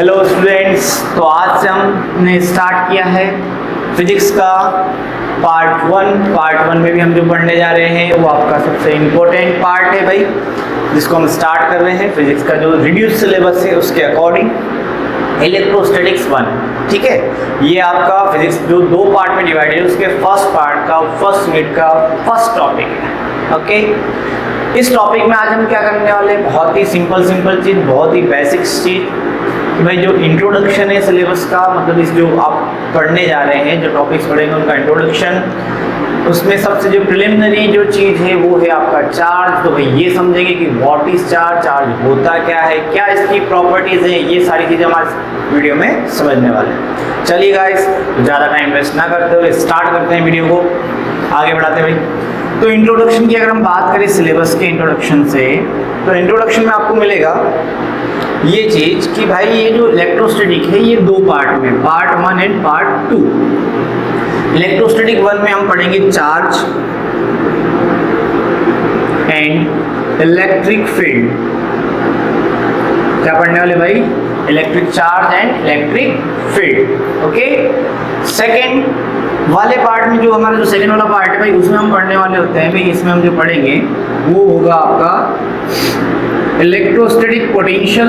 Hello students, तो आज से हमने स्टार्ट किया है फिजिक्स का पार्ट वन में भी हम जो पढ़ने जा रहे हैं वो आपका सबसे इम्पोर्टेंट पार्ट है भाई, जिसको हम स्टार्ट कर रहे हैं फिजिक्स का जो रिड्यूस सिलेबस है उसके अकॉर्डिंग इलेक्ट्रोस्टैटिक्स 1। ठीक है, ये आपका फिजिक्स जो दो पार्ट में डिवाइडेड है उसके फर्स्ट पार्ट का फर्स्ट यूनिट का फर्स्ट टॉपिक है। ओके, इस टॉपिक में आज हम क्या करने वाले हैं, बहुत ही सिंपल चीज़, बहुत ही बेसिक चीज़ कि भाई जो इंट्रोडक्शन है सिलेबस का, मतलब इस जो आप पढ़ने जा रहे हैं, जो टॉपिक्स पढ़ेंगे उनका इंट्रोडक्शन, उसमें सबसे जो प्रिलिमिनरी जो चीज़ है वो है आपका चार्ज। तो भाई ये समझेंगे कि व्हाट इज चार्ज, चार्ज होता क्या है, क्या इसकी प्रॉपर्टीज़ हैं, ये सारी चीज़ें हमारे वीडियो में समझने वाले हैं। चलिए गाइस, ज़्यादा टाइम वेस्ट ना करते हुए स्टार्ट करते हैं वीडियो को, आगे बढ़ाते हैं भाई। तो इंट्रोडक्शन की अगर हम बात करें सिलेबस के इंट्रोडक्शन से, तो इंट्रोडक्शन में आपको मिलेगा ये चीज़ कि भाई ये जो इलेक्ट्रोस्टैटिक है ये दो पार्ट में, पार्ट 1 एंड पार्ट 2। इलेक्ट्रोस्टैटिक 1 में हम पढ़ेंगे चार्ज एंड इलेक्ट्रिक फील्ड। क्या पढ़ने वाले भाई? Electric charge and electric field. Okay, second वाले पार्ट में जो हमारा जो सेकेंड वाला पार्ट है भाई, उसमें हम पढ़ने वाले होते हैं भाई, इसमें हम जो पढ़ेंगे वो होगा आपका इलेक्ट्रोस्टैटिक पोटेंशियल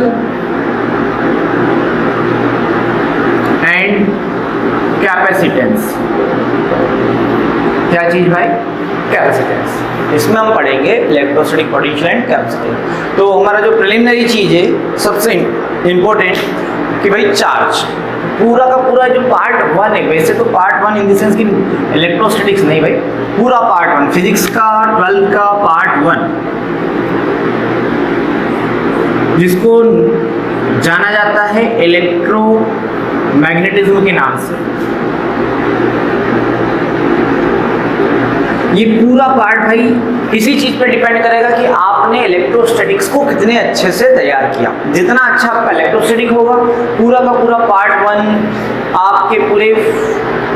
एंड कैपेसिटेंस। क्या चीज भाई? कैपेसिटेंस। इसमें हम पढ़ेंगे इलेक्ट्रोस्टैटिक पोटेंशियल एंड कैपेसिटेंस। तो हमारा जो प्रिलिमिनरी चीज है सबसे इम्पोर्टेंट कि भाई चार्ज, पूरा का पूरा जो पार्ट 1 है, वैसे तो पार्ट 1 इन द सेंस कि इलेक्ट्रोस्टैटिक्स नहीं भाई, पूरा पार्ट 1 फिजिक्स का 12 का पार्ट 1, जिसको जाना जाता है इलेक्ट्रोमैग्नेटिज्म के नाम से। ये पूरा पार्ट भाई इसी चीज पे डिपेंड करेगा कि आपने इलेक्ट्रोस्टैटिक्स को कितने अच्छे से तैयार किया। जितना अच्छा आपका इलेक्ट्रोस्टैटिक होगा, पूरा का पूरा पार्ट 1 आपके पूरे,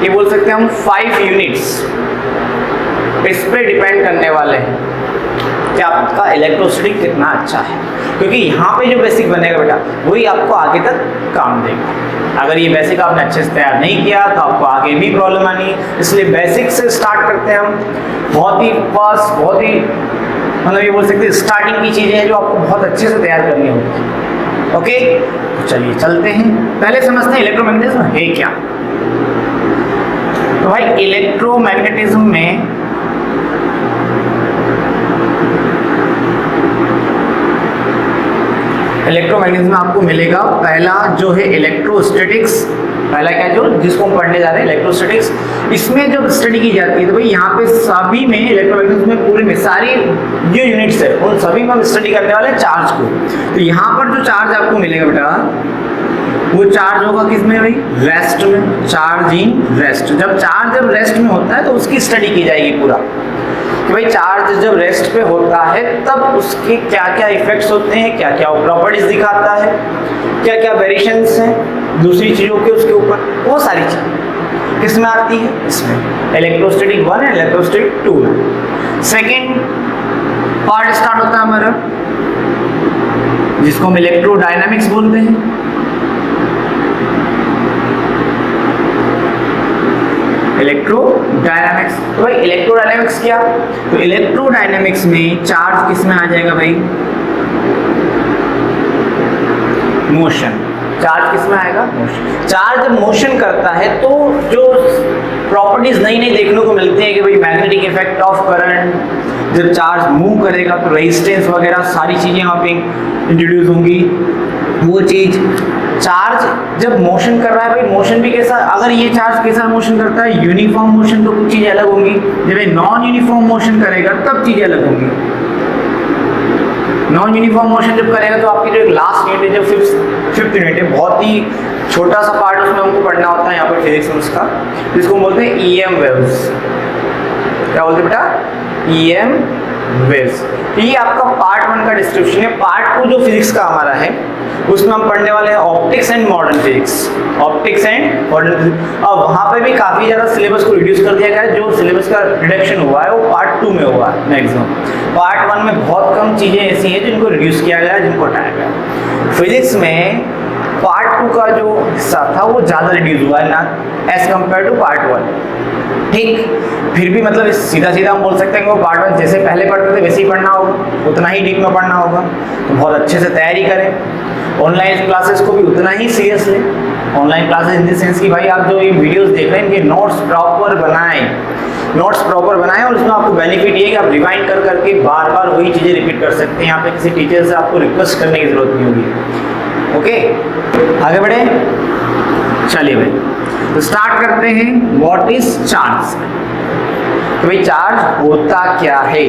ये बोल सकते हैं हम 5 यूनिट्स इस पे डिपेंड करने वाले हैं कि आपका इलेक्ट्रोस्टैटिक कितना अच्छा है, क्योंकि यहाँ पे जो बेसिक बनेगा बेटा वही आपको आगे तक काम देगा। अगर ये बेसिक आपने अच्छे से तैयार नहीं किया तो आपको आगे भी प्रॉब्लम आनी है। इसलिए बेसिक से स्टार्ट करते हैं हम, बहुत ही फास्ट, बहुत ही मतलब ये बोल सकते हैं स्टार्टिंग की चीज़ें हैं जो आपको बहुत अच्छे से तैयार करनी होगी। ओके, तो चलिए चलते हैं, पहले समझते हैं इलेक्ट्रोमैग्नेटिज्म है क्या। तो भाई इलेक्ट्रोमैग्नेटिज्म में इलेक्ट्रोमैग्नेटिज्म में आपको मिलेगा पहला जो है इलेक्ट्रोस्टैटिक्स। पहला क्या जो जिसको हम पढ़ने जा रहे हैं इलेक्ट्रोस्टैटिक्स, इसमें जब स्टडी की जाती है तो भाई यहाँ पे सभी में इलेक्ट्रोमैग्नेटिज्म में पूरे में सारी जो यूनिट्स है उन सभी में हम स्टडी करने वाले हैं चार्ज को। तो यहाँ पर जो चार्ज आपको मिलेगा बेटा वो चार्ज होगा किसमें भाई? रेस्ट में, चार्ज इन रेस्ट। जब रेस्ट में होता है तो उसकी स्टडी की जाएगी पूरा कि भाई चार्ज जब रेस्ट पे होता है तब उसके क्या क्या इफेक्ट्स होते हैं, क्या क्या प्रॉपर्टीज दिखाता है, क्या क्या वेरिएशंस हैं दूसरी चीज़ों के उसके ऊपर, वो सारी चीज़ किस में आती है? इसमें इलेक्ट्रोस्टैटिक 1 एंड इलेक्ट्रोस्टैटिक 2 में। सेकेंड पार्ट स्टार्ट होता है हमारा जिसको हम इलेक्ट्रोडायनामिक्स बोलते हैं। इलेक्ट्रोडायनामिक्स, तो भाई इलेक्ट्रोडायनामिक्स क्या? तो इलेक्ट्रोडायनामिक्स में चार्ज किस में आ जाएगा भाई? मोशन। चार्ज किस में आएगा? मोशन। चार्ज जब मोशन करता है तो जो प्रॉपर्टीज नई नई देखने को मिलती है कि भाई मैग्नेटिक इफेक्ट ऑफ करंट, जब चार्ज मूव करेगा तो रेजिस्टेंस वगैरह सारी चीजें वहाँ पे इंट्रोड्यूस होंगी। वो चीज चार्ज जब मोशन कर रहा है भाई, मोशन भी कैसा, अगर ये चार्ज कैसा मोशन करता है यूनिफॉर्म मोशन तो कुछ चीजें अलग होंगी, जब ये नॉन यूनिफॉर्म मोशन करेगा तब चीजें अलग होंगी। नॉन यूनिफॉर्म मोशन जब करेगा तो आपकी जो लास्ट यूनिट है, जो फिफ्थ यूनिट है, बहुत ही छोटा सा पार्ट उसमें हमको पढ़ना होता है यहाँ पर फिजिक्स में उसका, जिसको हम बोलते हैं EM वेव्स। क्या बोलते हैं बेटा? EM waves. ये आपका पार्ट 1 का डिस्क्रिप्शन है। पार्ट 2 जो फिजिक्स का हमारा है उसमें हम पढ़ने वाले हैं optics and modern physics. Optics and modern physics, अब वहाँ पे भी काफ़ी ज़्यादा सिलेबस को रिड्यूस कर दिया गया है। जो सिलेबस का रिडक्शन हुआ है वो पार्ट 2 में हुआ है मैक्सिमम। पार्ट 1 में बहुत कम चीज़ें ऐसी हैं जिनको रिड्यूस किया गया है, जिनको हटाया गया। फिजिक्स में पार्ट 2 का जो हिस्सा था वो ज़्यादा रिड्यूस हुआ है ना एज कम्पेयर टू पार्ट 1। ठीक, फिर भी मतलब सीधा सीधा हम बोल सकते हैं कि वो पार्ट 1 जैसे पहले पढ़ते थे वैसे ही पढ़ना होगा, उतना ही डीप में पढ़ना होगा। तो बहुत अच्छे से तैयारी करें, ऑनलाइन क्लासेस को भी उतना ही सीरियस लें। Online classes in the sense कि भाई आप जो ये वीडियोस देख रहे हैं इनके नोट्स प्रॉपर बनाएं, नोट्स प्रॉपर बनाएं, और उसमें आपको बेनिफिट ये है कि आप रिवाइंड कर करके बार बार वही चीज़ें रिपीट कर सकते हैं। यहाँ पे किसी टीचर से आपको रिक्वेस्ट करने की जरूरत नहीं होगी। ओके, आगे बढ़े, चलिए भाई तो स्टार्ट करते हैं। What is charge? तो भाई चार्ज होता क्या है,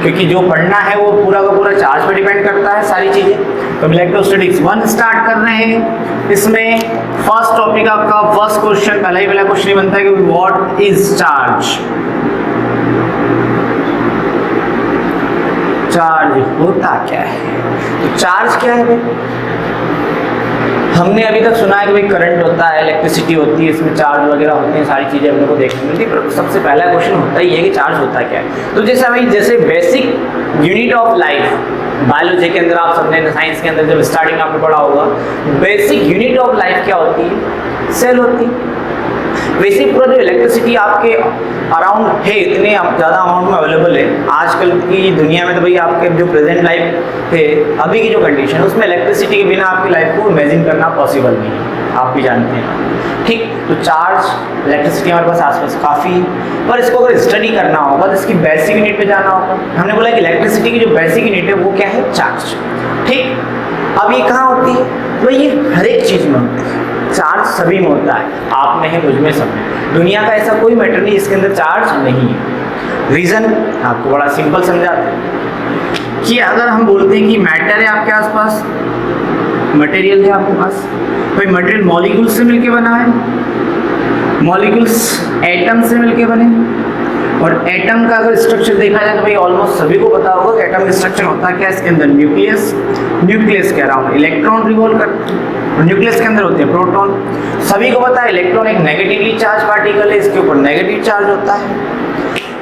क्योंकि जो पढ़ना है वो पूरा का पूरा चार्ज पे डिपेंड करता है सारी चीजें। तो हम इलेक्ट्रोस्टैटिक्स 1 स्टार्ट कर रहे हैं। इसमें फर्स्ट टॉपिक आपका फर्स्ट क्वेश्चन, पहला ही क्वेश्चन बनता है कि व्हाट इज चार्ज? चार्ज होता क्या है? तो चार्ज क्या है भाई? हमने अभी तक सुना है कि भाई करंट होता है, इलेक्ट्रिसिटी होती है, इसमें चार्ज वगैरह होते हैं, सारी चीजें हम लोग को देखने मिलती है। पर सबसे पहला क्वेश्चन होता ही है कि चार्ज होता क्या है। तो जैसे भाई जैसे basic unit of life biology के अंदर आप सबने साइंस के अंदर जब स्टार्टिंग आपने पढ़ा होगा, बेसिक यूनिट ऑफ लाइफ क्या होती है? सेल होती है। वैसे पूरा जो इलेक्ट्रिसिटी आपके अराउंड है, इतने ज़्यादा अमाउंट में अवेलेबल है आजकल की दुनिया में, तो भाई आपके जो प्रेजेंट लाइफ है अभी की जो कंडीशन है उसमें इलेक्ट्रिसिटी के बिना आपकी लाइफ को इमेजिन करना पॉसिबल नहीं है, आप भी जानते हैं। ठीक, तो चार्ज इलेक्ट्रिसिटी हमारे पास आसपास काफ़ी, पर इसको अगर स्टडी करना होगा तो इसकी बेसिक यूनिट पे जाना होगा। हमने बोला कि इलेक्ट्रिसिटी की जो बेसिक यूनिट है वो क्या है? चार्ज। ठीक, अब ये कहाँ होती है? तो ये हर एक चीज़ में होती है। चार्ज सभी में होता है, आप में है, मुझ में, सब में। दुनिया का ऐसा कोई मैटर नहीं जिसके अंदर चार्ज नहीं है। रीजन आपको बड़ा सिंपल समझाते हैं कि अगर हम बोलते हैं कि मैटर है आपके आसपास, मटेरियल है आपके पास, कोई मटेरियल मॉलिक्यूल्स से मिलके बना है, मॉलिक्यूल्स एटम से मिलके बने, और एटम का अगर स्ट्रक्चर देखा जाए तो भाई ऑलमोस्ट सभी को पता होगा कि एटम का स्ट्रक्चर होता है क्या? इसके अंदर न्यूक्लियस, न्यूक्लियस के अराउंड इलेक्ट्रॉन रिवॉल्व करते हैं, और न्यूक्लियस के अंदर होते हैं प्रोटॉन। सभी को पता है इलेक्ट्रॉन एक नेगेटिवली चार्ज पार्टिकल है, इसके ऊपर नेगेटिव चार्ज होता है,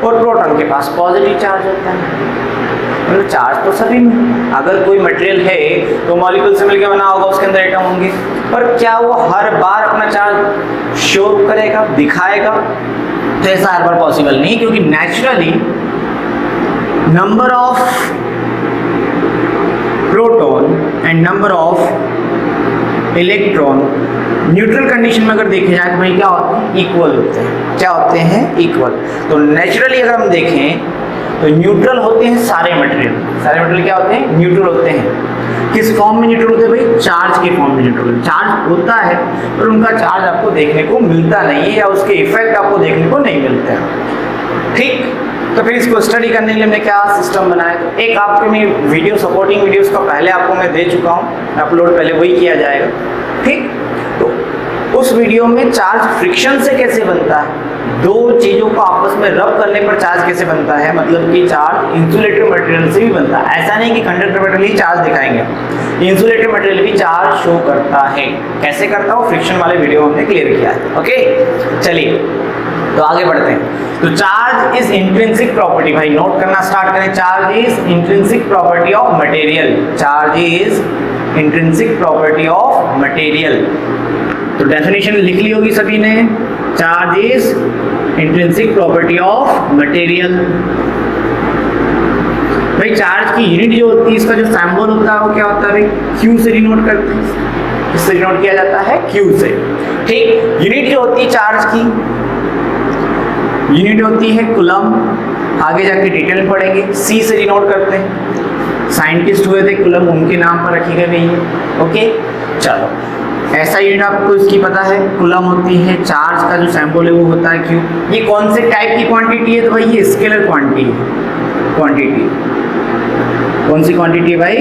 और प्रोटॉन के पास पॉजिटिव चार्ज होता है। मतलब चार्ज तो सभी में, अगर कोई मटेरियल है तो मॉलिक्यूल से मिलकर बना होगा, उसके अंदर एटम होंगे, पर क्या वो हर बार अपना चार्ज शो करेगा, दिखाएगा? तो ऐसा हर बार पॉसिबल नहीं, क्योंकि naturally number of proton and number of electron neutral condition में अगर देखे जाए तो भाई क्या होते हैं? इक्वल होते हैं। क्या होते हैं? इक्वल। तो नेचुरली अगर हम देखें तो न्यूट्रल होते हैं सारे मटेरियल। सारे मटेरियल क्या होते हैं? न्यूट्रल होते हैं। किस फॉर्म में न्यूट्रल होते हैं भाई? चार्ज के फॉर्म में न्यूट्रल। चार्ज होता है पर उनका चार्ज आपको देखने को मिलता नहीं है, या उसके इफेक्ट आपको देखने को नहीं मिलते हैं। ठीक, तो फिर इसको स्टडी करने के लिए हमने क्या सिस्टम बनाया? तो एक आपके मैं वीडियो सपोर्टिंग वीडियोस का पहले आपको मैं दे चुका हूँ, अपलोड पहले वही किया जाएगा। ठीक, तो उस वीडियो में चार्ज फ्रिक्शन से कैसे बनता है, दो चीज़ों को आपस में रब करने पर चार्ज कैसे बनता है, मतलब कि चार्ज इंसुलेटर मटेरियल से भी बनता है। ऐसा नहीं कि कंडक्टर मटेरियल ही चार्ज दिखाएंगे, इंसुलेटर मटेरियल भी चार्ज शो करता है। कैसे करता हो? फ्रिक्शन वाले वीडियो हमने क्लियर किया है। ओके, चलिए तो आगे बढ़ते हैं। तो चार्ज इज इंट्रिंसिक प्रॉपर्टी, भाई नोट करना स्टार्ट करें। Charge is intrinsic property of material. Charge is intrinsic property of material. तो डेफिनेशन लिख ली होगी सभी ने। Charge is intrinsic property of material. भाई चार्ज की यूनिट जो होती है, इसका जो सिंबल होता है वो क्या होता है भाई? क्यू से डिनोट करते हैं। किससे डिनोट किया जाता है? क्यू से। ठीक, यूनिट जो होती है चार्ज की, यूनिट होती है कूलम। आगे जाके डिटेल में पढ़ेंगे। सी से डिनोट करते हैं, साइंटिस्ट हुए थे कूलम, उनके नाम पर रखी गई है। ओके, चलो ऐसा यूनिट आपको इसकी पता है, कूलम होती है। चार्ज का जो सिंबल है वो होता है क्यू। ये कौन से टाइप की क्वांटिटी है? तो भाई ये स्केलर क्वांटिटी है। क्वांटिटी कौन सी क्वांटिटी है भाई?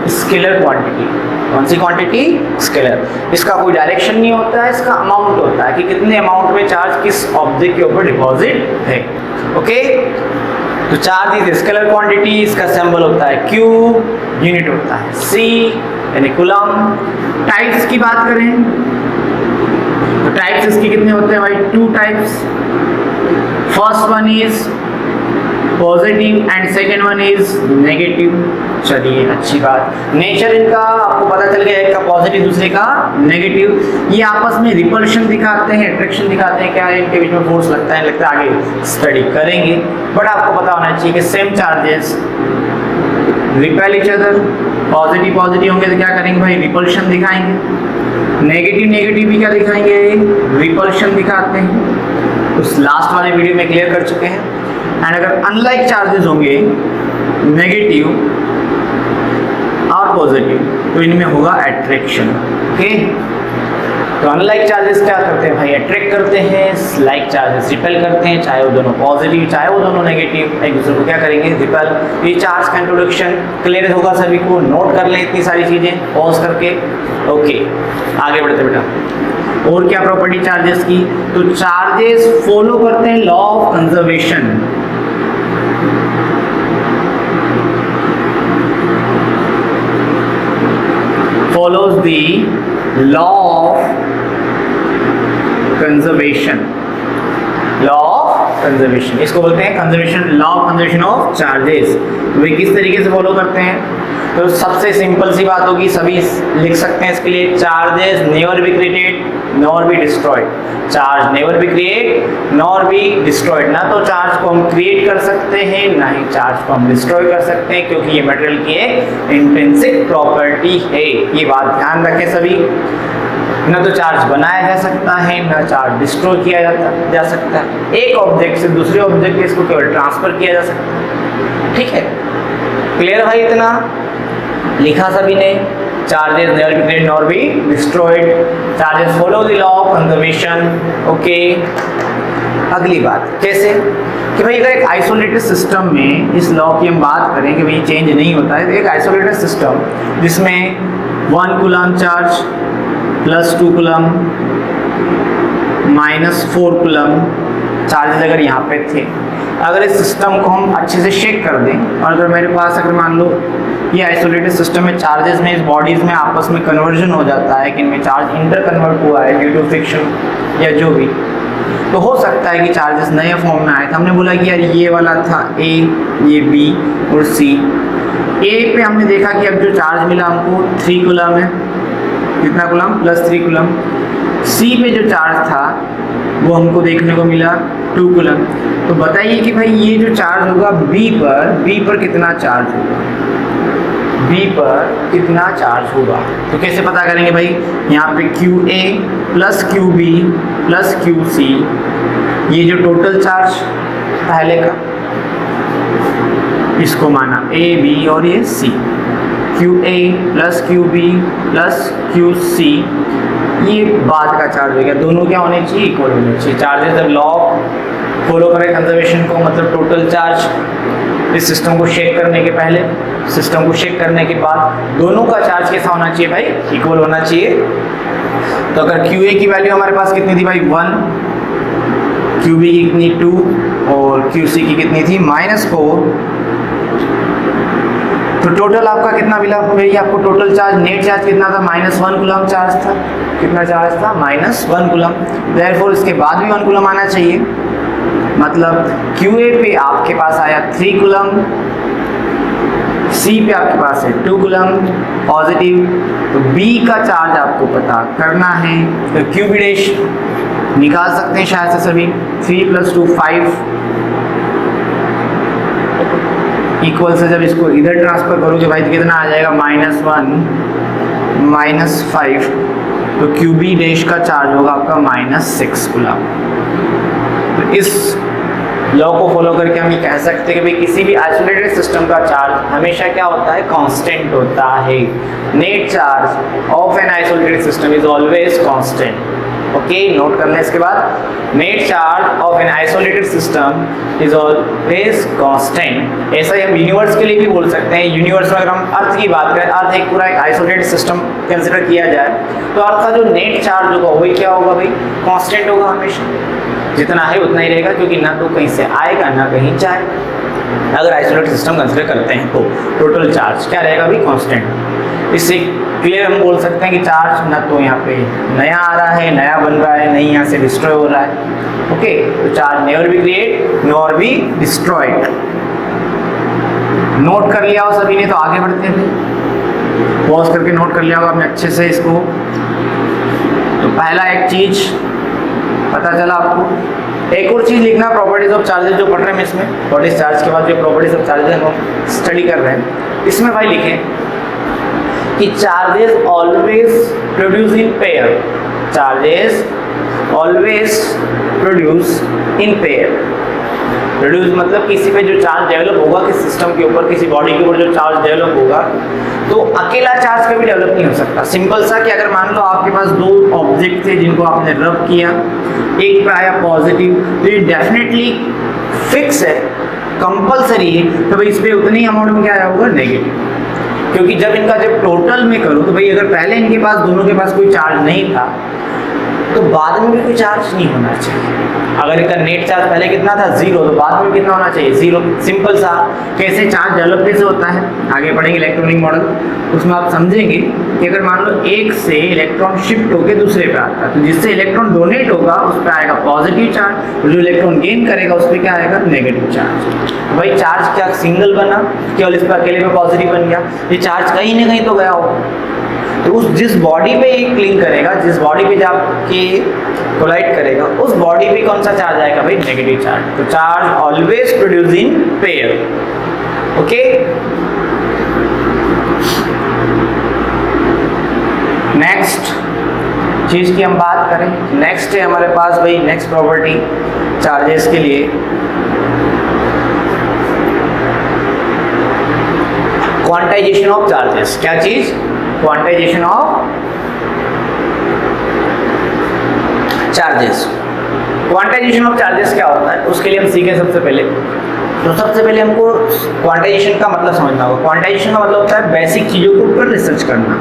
Scalar quantity. कौन सी क्वांटिटी? स्केलर। इसका कोई डायरेक्शन नहीं होता है, इसका अमाउंट होता है कि कितने अमाउंट में चार्ज किस ऑब्जेक्ट के ऊपर डिपॉजिट है। ओके, तो चार्ज इज स्केलर क्वांटिटी, इसका सिंबल होता है क्यू, यूनिट होता है सी यानी कूलम। टाइप्स की बात करें तो टाइप्स इसके कितने होते हैं भाई? 2 types. First one is positive and second one is negative. चलिए अच्छी बात, नेचर इनका आपको पता चल गया, एक का पॉजिटिव दूसरे का नेगेटिव। ये आपस में रिपल्शन दिखाते हैं, अट्रैक्शन दिखाते हैं, क्या है इनके बीच में फोर्स लगता है, लगता है आगे स्टडी करेंगे। बट आपको पता होना चाहिए कि same charges repel each other, positive positive होंगे तो क्या करेंगे भाई, रिपल्शन दिखाएंगे, नेगेटिव नेगेटिव भी क्या दिखाएंगे, रिपल्शन दिखाते हैं। उस लास्ट वाले वीडियो में क्लियर कर चुके हैं। एंड अगर अनलाइक चार्जेस होंगे नेगेटिव और पॉजिटिव तो इनमें होगा अट्रैक्शन। ओके, तो अनलाइक चार्जेस क्या करते हैं भाई, अट्रैक्ट करते हैं, लाइक चार्जेस रिपेल करते हैं, चाहे वो दोनों पॉजिटिव चाहे वो दोनों नेगेटिव, एक दूसरे को क्या करेंगे, रिपेल। ये चार्ज का इंट्रोडक्शन क्लियर होगा सभी को, नोट कर लें इतनी सारी चीजें पॉज करके। ओके, आगे बढ़ते बेटा। और क्या प्रॉपर्टी चार्जेस की, तो चार्जेस फॉलो करते हैं law of conservation. follows the law of conservation, law of conservation, इसको बोलते हैं conservation, law of conservation of charges. वे किस तरीके से फॉलो करते हैं, तो सबसे सिंपल सी बात होगी, सभी लिख सकते हैं इसके लिए, charges never be created nor be destroyed. Charge never be create nor be destroyed, ना तो चार्ज को हम क्रिएट कर सकते हैं ना ही चार्ज को हम डिस्ट्रॉय कर सकते हैं, क्योंकि ये मटेरियल की एक इंट्रिंसिक प्रॉपर्टी है। ये बात ध्यान रखें सभी, न तो चार्ज बनाया जा सकता है न चार्ज डिस्ट्रॉय किया जा सकता है। एक ऑब्जेक्ट से दूसरे ऑब्जेक्ट में इसको केवल ट्रांसफर किया जा सकता है। ठीक है, क्लियर भाई, इतना लिखा सभी ने, charges never be created nor be destroyed, charges follow the law of conservation. Okay, अगली बात कैसे, कि भाई अगर एक आइसोलेटेड सिस्टम में इस लॉ की हम बात करें कि भाई चेंज नहीं होता है, तो एक आइसोलेटेड सिस्टम जिसमें 1 coulomb charge plus 2 coulomb minus 4 coulomb charges अगर यहाँ पे थे, अगर इस सिस्टम को हम अच्छे से शेक कर दें, और अगर मेरे पास अगर मान लो ये आइसोलेटेड सिस्टम में चार्जेस में इस बॉडीज़ में आपस में कन्वर्जन हो जाता है कि इनमें चार्ज इंटर कन्वर्ट हुआ है ड्यू टू फ्रिक्शन या जो भी, तो हो सकता है कि चार्जेस नए फॉर्म में आए थे। हमने बोला कि यार ये वाला था ए, ये बी और सी। ए पे हमने देखा कि अब जो चार्ज मिला हमको 3 कूलम है, कितना कूलम, प्लस 3 कूलम। सी पे जो चार्ज था वो हमको देखने को मिला 2 कूलम। तो बताइए कि भाई ये जो चार्ज होगा बी पर कितना चार्ज होगा, बी पर कितना चार्ज होगा, तो कैसे पता करेंगे भाई, यहाँ पे Q A plus Q B plus Q C, ये जो टोटल चार्ज पहले का इसको माना ए बी और ये C, Q A plus Q B plus Q C, ये बाद का चार्ज हो गया। दोनों क्या होने चाहिए, इक्वल होने चाहिए। चार्जेस जब लॉ फॉलो करें कंजर्वेशन को, मतलब टोटल चार्ज इस सिस्टम को शेक करने के पहले, सिस्टम को शेक करने के बाद, दोनों का चार्ज कैसा होना चाहिए भाई, इक्वल होना चाहिए। तो अगर क्यू ए की वैल्यू हमारे पास कितनी थी भाई 1, क्यू बी की कितनी 2 और क्यू सी की कितनी थी -4, तो टोटल आपका कितना मिला भाई, आपको टोटल चार्ज नेट चार्ज कितना था, -1 कूलम चार्ज था। कितना चार्ज था, -1 कूलम। देयरफॉर इसके बाद भी 1 कूलम आना चाहिए, मतलब क्यू ए पे आपके पास आया 3 कूलम, सी पे आपके पास है 2 कूलम पॉजिटिव। तो बी का चार्ज आपको पता करना है, तो क्यू बी डैश निकाल सकते हैं शायद से सभी, 3 + 2 5, इक्वल से जब इसको इधर ट्रांसफर करोगे भाई तो कितना आ जाएगा, -1 -5, तो क्यू बी डैश का चार्ज होगा आपका -6 कूलम। तो इस लॉ को फॉलो करके हम ये कह सकते हैं कि भाई किसी भी आइसोलेटेड सिस्टम का चार्ज हमेशा क्या होता है, कांस्टेंट होता है। Net charge of an isolated system is always constant. Okay, note कर लें इसके बाद, net charge of an isolated system is always constant. ऐसा ही हम यूनिवर्स के लिए भी बोल सकते हैं। यूनिवर्स में अगर हम अर्थ की बात करें, अर्थ एक पूरा एक आइसोलेटेड सिस्टम कंसिडर किया जाए, तो अर्थ का जो नेट चार्ज होगा वही क्या होगा भाई, कांस्टेंट होगा, हमेशा जितना है उतना ही रहेगा, क्योंकि ना तो कहीं से आएगा ना कहीं जाए। अगर आइसोलेटेड सिस्टम कंसिडर करते हैं तो टोटल चार्ज क्या रहेगा भाई, कांस्टेंट। इससे क्लियर हम बोल सकते हैं कि चार्ज ना तो यहाँ पे नया आ रहा है, नया बन रहा है, नहीं यहाँ से डिस्ट्रॉय हो रहा है। ओके, तो charge never be create nor be destroyed. Note कर लिया हो सभी ने तो आगे बढ़ते हैं, पॉज करके नोट कर लिया होगा आपने अच्छे से इसको। तो पहला एक चीज पता चला आपको। एक और चीज लिखना, प्रॉपर्टीज ऑफ चार्जेस जो पढ़ रहे हैं इसमें, व्हाट इज चार्ज के बाद जो प्रॉपर्टीज ऑफ चार्जेस हम स्टडी कर रहे हैं, इसमें भाई लिखें कि charges always produce in pair, charges always produce in pair. Produce मतलब किसी पे जो चार्ज डेवलप होगा, किसी सिस्टम के ऊपर, किसी बॉडी के ऊपर जो चार्ज डेवलप होगा, तो अकेला चार्ज कभी डेवलप नहीं हो सकता। सिंपल सा कि अगर मान लो आपके पास दो ऑब्जेक्ट थे जिनको आपने रब किया, एक पे आया पॉजिटिव, तो ये डेफिनेटली फिक्स है, कंपलसरी है, तो भाई इस पर उतने ही अमाउंट में क्या आया होगा, नेगेटिव। क्योंकि जब इनका जब टोटल में करूँ तो भाई अगर पहले इनके पास दोनों के पास कोई चार्ज नहीं था तो बाद में भी कोई चार्ज नहीं होना चाहिए। अगर इनका नेट चार्ज पहले कितना था, 0, तो बाद में कितना होना चाहिए, 0। सिंपल सा कैसे चार्ज डेवलप कैसे होता है, आगे पढ़ेंगे इलेक्ट्रॉनिक मॉडल, उसमें आप समझेंगे कि अगर मान लो एक से इलेक्ट्रॉन शिफ्ट होकर दूसरे पे आता है, तो जिससे इलेक्ट्रॉन डोनेट होगा उस पर आएगा पॉजिटिव चार्ज, जो इलेक्ट्रॉन गेन करेगा उस पर क्या आएगा, नेगेटिव चार्ज। तो भाई चार्ज क्या सिंगल बना, केवल इस पर अकेले पे पॉजिटिव बन गया, ये चार्ज कहीं ना कहीं तो गया होगा। तो उस जिस बॉडी पे ये क्लिंग करेगा, जिस बॉडी पे जाके कोलाइड करेगा, उस बॉडी पे कौन सा चार्ज आएगा भाई, नेगेटिव चार्ज। तो charge always produce in pair, okay. Next चीज की हम बात करें, नेक्स्ट है हमारे पास भाई, नेक्स्ट प्रॉपर्टी चार्जेस के लिए क्वांटाइजेशन ऑफ चार्जेस। क्या चीज, quantization of charges. Quantization of charges क्या होता है, उसके लिए हम सीखें सबसे पहले। तो सबसे पहले हमको क्वांटाइजेशन का मतलब समझना होगा। क्वांटाइजेशन का मतलब होता है बेसिक चीज़ों के ऊपर रिसर्च करना।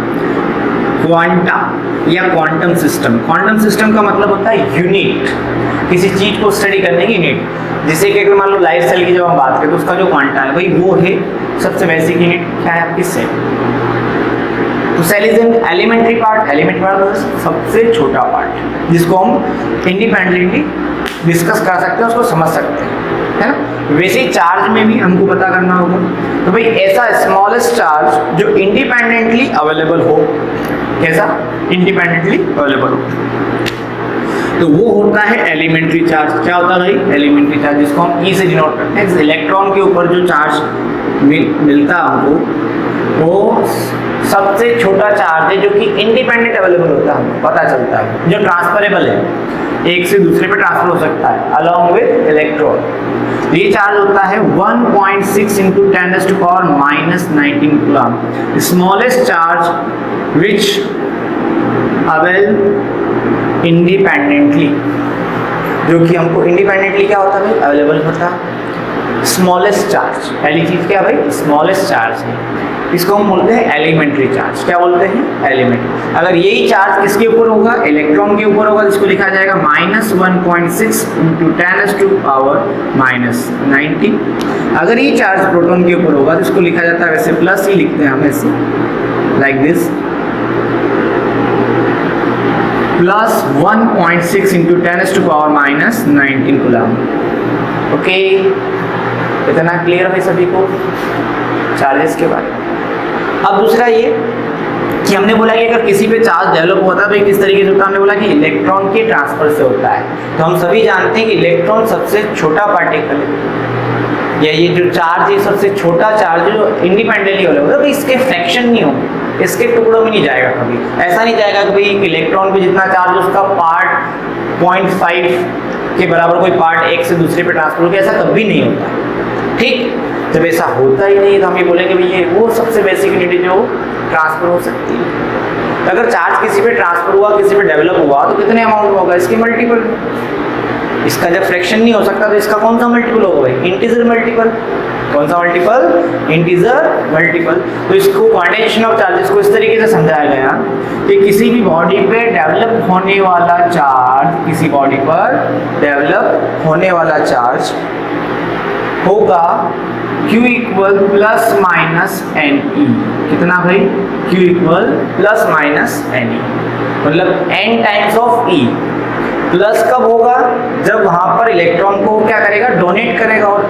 क्वांटा या क्वांटम सिस्टम, क्वांटम सिस्टम का मतलब होता है यूनिट, किसी चीज़ को स्टडी करने की यूनिट। जैसे कि अगर मान लो लाइफ सेल की जब हम बात करें तो उसका जो क्वांटा है भाई वो है सबसे बेसिक यूनिट, क्या है आपकी सेल। तो cell is an elementary part, elementary part सबसे छोटा पार्ट जिसको हम इंडिपेंडेंटली डिस्कस कर सकते हैं, उसको समझ सकते हैं, है ना। वैसे ही चार्ज में भी हमको पता करना होगा। तो भाई ऐसा स्मॉलेस्ट चार्ज जो इंडिपेंडेंटली अवेलेबल हो, कैसा, इंडिपेंडेंटली अवेलेबल हो, तो वो होता है एलिमेंट्री चार्ज। क्या होता है भाई, एलिमेंट्री चार्ज, जिसको हम ई से डिनोट करते हैं। इलेक्ट्रॉन के ऊपर जो चार्ज मिलता है हमको, वो सबसे छोटा चार्ज है जो कि इंडिपेंडेंट अवेलेबल होता है, हमको पता चलता है, जो ट्रांसफरेबल है, एक से दूसरे पे ट्रांसफर हो सकता है अलॉन्ग विद इलेक्ट्रॉन। ये चार्ज होता है 1.6 into 10⁻⁻19 coulomb, smallest charge which avail independently, जो कि हमको इंडिपेंडेंटली क्या होता है, अवेलेबल होता है। स्मॉलेस्ट चार्ज, पहली चीज क्या भाई, स्मॉलेस्ट चार्ज है, इसको हम बोलते हैं एलिमेंट्री चार्ज। क्या बोलते हैं, एलिमेंट्री। अगर यही चार्ज किसके ऊपर होगा, इलेक्ट्रॉन के ऊपर होगा, जिसको लिखा जाएगा -1.6 into 10⁻⁻19। अगर ये चार्ज प्रोटॉन के ऊपर होगा तो इसको लिखा जाता है, वैसे प्लस ही लिखते हैं हम ऐसे, like this, +1.6 into 10⁻⁻19 coulomb. Okay, इतना क्लियर है सभी को चार्जेस के बारे में। अब दूसरा ये कि हमने बोला कि अगर किसी पे चार्ज डेवलप होता है तो किस तरीके से होता है, हमने बोला कि इलेक्ट्रॉन के ट्रांसफर से होता है। तो हम सभी जानते हैं कि इलेक्ट्रॉन सबसे छोटा पार्टिकल है, या ये जो चार्ज है सबसे छोटा चार्ज जो इंडिपेंडेंटली अवेलेबल है, तो इसके फ्रैक्शन नहीं होंगे, इसके टुकड़ों में नहीं जाएगा कभी। ऐसा नहीं जाएगा कि भाई इलेक्ट्रॉन पे जितना चार्ज उसका पार्ट 0.5 के बराबर कोई पार्ट एक से दूसरे पे ट्रांसफर हो गया, ऐसा कभी नहीं होता। ठीक, जब ऐसा होता ही नहीं तो हम ये बोलेंगे भाई ये वो सबसे बेसिक यूनिट है जो ट्रांसफर हो सकती है। तो अगर चार्ज किसी पे ट्रांसफर हुआ, किसी पे डेवलप हुआ, तो कितने अमाउंट होगा, इसके मल्टीपल। इसका जब फ्रैक्शन नहीं हो सकता तो इसका कौन सा मल्टीपल होगा भाई, इंटीजर मल्टीपल। कौन सा मल्टीपल, इंटीजर मल्टीपल। तो इसको क्वांटाइजेशन ऑफ चार्जेस को इस तरीके से समझाया गया कि किसी भी बॉडी पे डेवलप होने वाला चार्ज, किसी बॉडी पर डेवलप होने वाला चार्ज होगा Q इक्वल ±NE। कितना भाई, Q इक्वल ±NE, मतलब N times of E। Plus कब होगा, जब वहां पर इलेक्ट्रॉन को क्या करेगा, डोनेट करेगा, और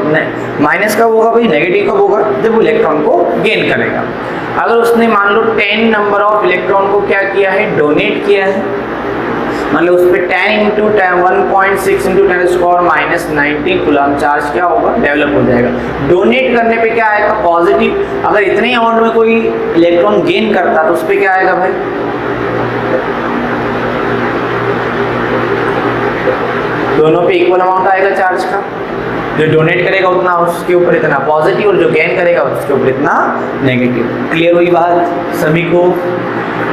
माइनस कब होगा भाई, नेगेटिव कब होगा, जब वो इलेक्ट्रॉन को गेन करेगा। अगर उसने मान लो 10 नंबर ऑफ इलेक्ट्रॉन को क्या किया है, डोनेट किया है, मतलब उस पर 10 इंटू 1.6 इंटू 10⁻⁻19 कूलम चार्ज क्या होगा, डेवलप हो जाएगा। डोनेट करने पे क्या आएगा, पॉजिटिव। अगर इतने अमाउंट में कोई इलेक्ट्रॉन गेन करता तो उस पर क्या आएगा भाई, दोनों पे इक्वल अमाउंट आएगा चार्ज का। जो डोनेट करेगा उतना उसके ऊपर इतना पॉजिटिव, और जो गेन करेगा उसके ऊपर इतना नेगेटिव। क्लियर हुई बात सभी को?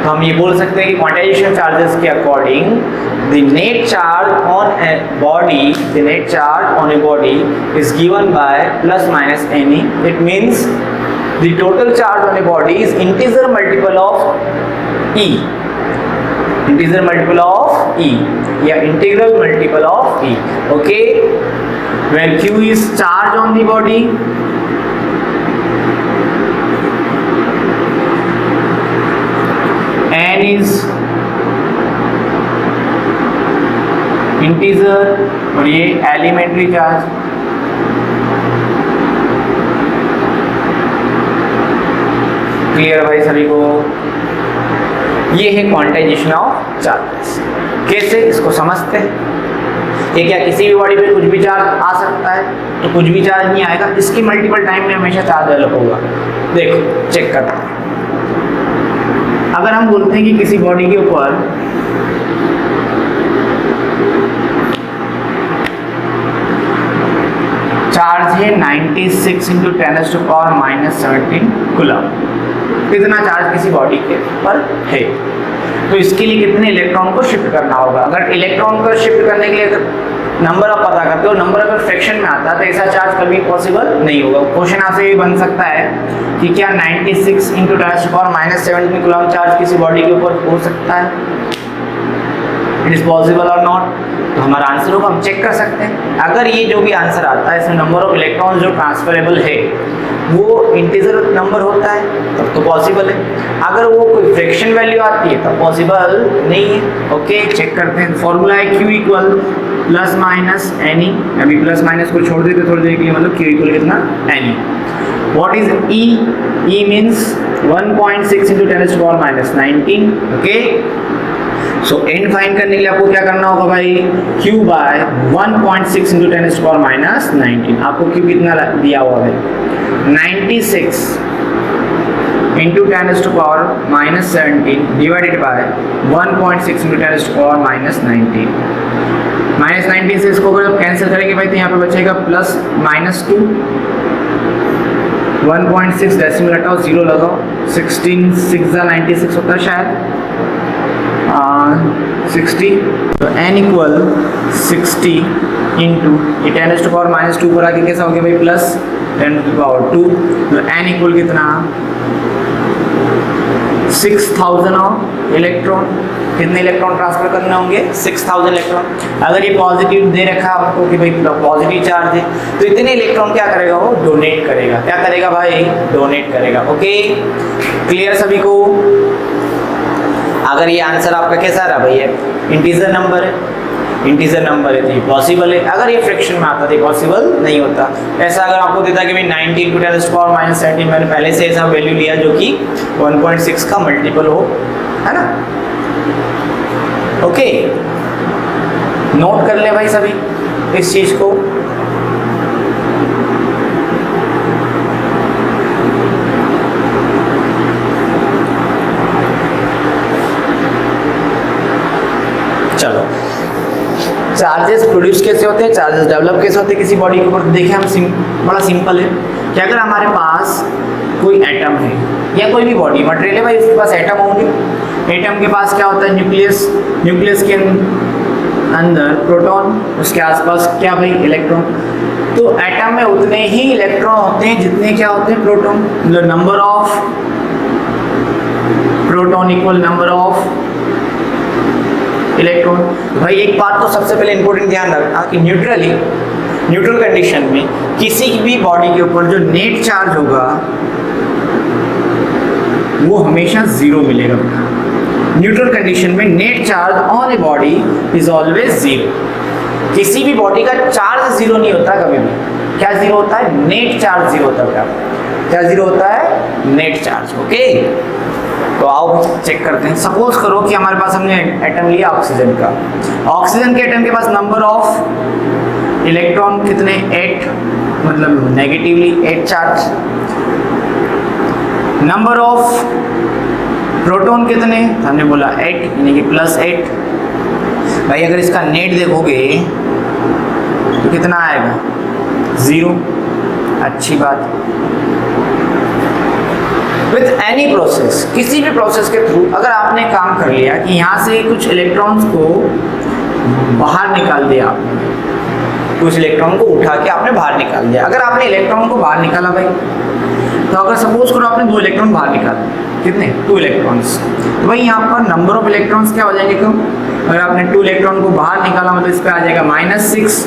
तो हम ये बोल सकते हैं कि क्वांटाइजेशन चार्जेस के according the net charge on a body, the net charge on a body is given by plus minus N E. It means the total charge on a body is integer multiple of E, integer multiple of E या integral multiple of E. Okay, where Q is charge on the body, N is integer और ये elementary charge. Clear भाई सभी को? ये है quantization of charges. कैसे, इसको समझते हैं। ये क्या, किसी भी बॉडी पे कुछ भी चार्ज आ सकता है, तो कुछ भी चार्ज नहीं आएगा, इसके मल्टीपल टाइम में हमेशा चार्ज डेवलप होगा। देखो चेक करते हैं। अगर हम बोलते हैं कि किसी बॉडी के ऊपर चार्ज है 96 इंटू 10⁻⁻17 कूलम, कितना चार्ज किसी बॉडी के ऊपर है, तो इसके लिए कितने इलेक्ट्रॉन को शिफ्ट करना होगा। अगर इलेक्ट्रॉन को शिफ्ट करने के लिए नंबर आप पता करते हो, नंबर अगर फ्रैक्शन में आता है तो ऐसा चार्ज कभी पॉसिबल नहीं होगा। क्वेश्चन आपसे ये बन सकता है कि क्या 96 इंटू 10⁻⁻17 कूलम चार्ज किसी बॉडी के ऊपर हो सकता है, इट इज पॉसिबल और नॉट। तो हमारा आंसर होगा, हम चेक कर सकते हैं। अगर ये जो भी आंसर आता है इसमें नंबर ऑफ इलेक्ट्रॉन जो ट्रांसफरेबल है वो इंटीजर नंबर होता है, तब तो पॉसिबल है। अगर वो कोई फ्रैक्शन वैल्यू आती है तब पॉसिबल नहीं है। ओके, चेक करते हैं। फॉर्मूला है Q equal plus minus any, अभी प्लस माइनस को छोड़ देते थोड़ी देर के लिए, मतलब Q इक्वल कितना, any. What is E? E means 1.6 into 10⁻⁻19। Okay, so n find करने के लिए आपको क्या करना होगा भाई, Q बाय 1.6 इंटू 10⁻⁻19। आपको Q कितना दिया हुआ है, 96 इंटू 10⁻⁻17 डिवाइडेड बाय 1.6 इंटू 10⁻⁻19। -19 से इसको अगर कैंसिल करेंगे भाई तो यहाँ पे बचेगा प्लस -2, 1.6 डेसिमल हटाओ, 0 लगाओ, 16 6 96 होता है शायद, 60। तो n इक्वल 60 इंटू ये 10⁻⁻2 पर आके कैसा हो गया भाई, प्लस 10⁻²। तो n इक्वल कितना, 6000 इलेक्ट्रॉन। कितने इलेक्ट्रॉन ट्रांसफर करने होंगे, 6000 इलेक्ट्रॉन। अगर ये पॉजिटिव दे रखा आपको कि भाई पॉजिटिव चार्ज है, तो इतने इलेक्ट्रॉन क्या करेगा, वो डोनेट करेगा। क्या करेगा भाई, डोनेट करेगा। ओके, क्लियर सभी को? अगर ये आंसर आपका कैसा रहा भैया, इंटीजर नंबर है, इंटीजर नंबर है तो ये पॉसिबल है। अगर ये फ्रैक्शन में आता तो पॉसिबल नहीं होता। ऐसा अगर आपको देता कि भाई 90 इंटू 10⁻⁻17, मैंने पहले से ऐसा वैल्यू लिया जो कि 1.6 का मल्टीपल हो, है ना। ओके, नोट कर ले भाई सभी इस चीज को। चलो, चार्जेस प्रोड्यूस कैसे होते हैं, चार्जेस डेवलप कैसे होते हैं किसी बॉडी के ऊपर, देखें हम बड़ा सिंपल है कि अगर हमारे पास कोई एटम है या कोई भी बॉडी मटेरियल है भाई, उसके पास एटम होंगे। एटम के पास क्या होता है, न्यूक्लियस, न्यूक्लियस के अंदर प्रोटॉन, उसके आसपास क्या भाई, इलेक्ट्रॉन। तो एटम में उतने ही इलेक्ट्रॉन होते हैं जितने क्या होते हैं, प्रोटॉन। मतलब number of proton equal number of electron. भाई एक बात तो सबसे पहले इंपॉर्टेंट ध्यान रखना कि न्यूट्रल कंडीशन में किसी भी बॉडी के ऊपर जो नेट चार्ज होगा वो हमेशा 0 मिलेगा। न्यूट्रल कंडीशन में net charge on a body is always zero. किसी भी बॉडी का चार्ज जीरो नहीं होता कभी भी। क्या जीरो होता है? नेट चार्ज जीरो होता है। क्या जीरो होता है? Net charge. ओके, तो आओ चेक करते हैं। सपोज करो कि हमारे पास हमने एटम लिया ऑक्सीजन का। ऑक्सीजन के एटम के पास नंबर ऑफ इलेक्ट्रॉन कितने? 8, मतलब negatively 8 charge. Number of proton कितने? हमने बोला 8, यानी कि +8। भाई अगर इसका नेट देखोगे तो कितना आएगा? 0। अच्छी बात। विथ एनी प्रोसेस, किसी भी प्रोसेस के थ्रू अगर आपने काम कर लिया कि यहाँ से कुछ इलेक्ट्रॉन्स को बाहर निकाल दिया, आपने कुछ इलेक्ट्रॉन को उठा के आपने बाहर निकाल दिया। अगर आपने इलेक्ट्रॉन को बाहर निकाला भाई, तो अगर सपोज करो आपने 2 इलेक्ट्रॉन बाहर निकाले, कितने? 2 इलेक्ट्रॉन्स। तो भाई यहाँ पर नंबर ऑफ इलेक्ट्रॉन्स क्या हो जाएंगे? कम। अगर आपने 2 इलेक्ट्रॉन को बाहर निकाला मतलब इस पर आ जाएगा -6।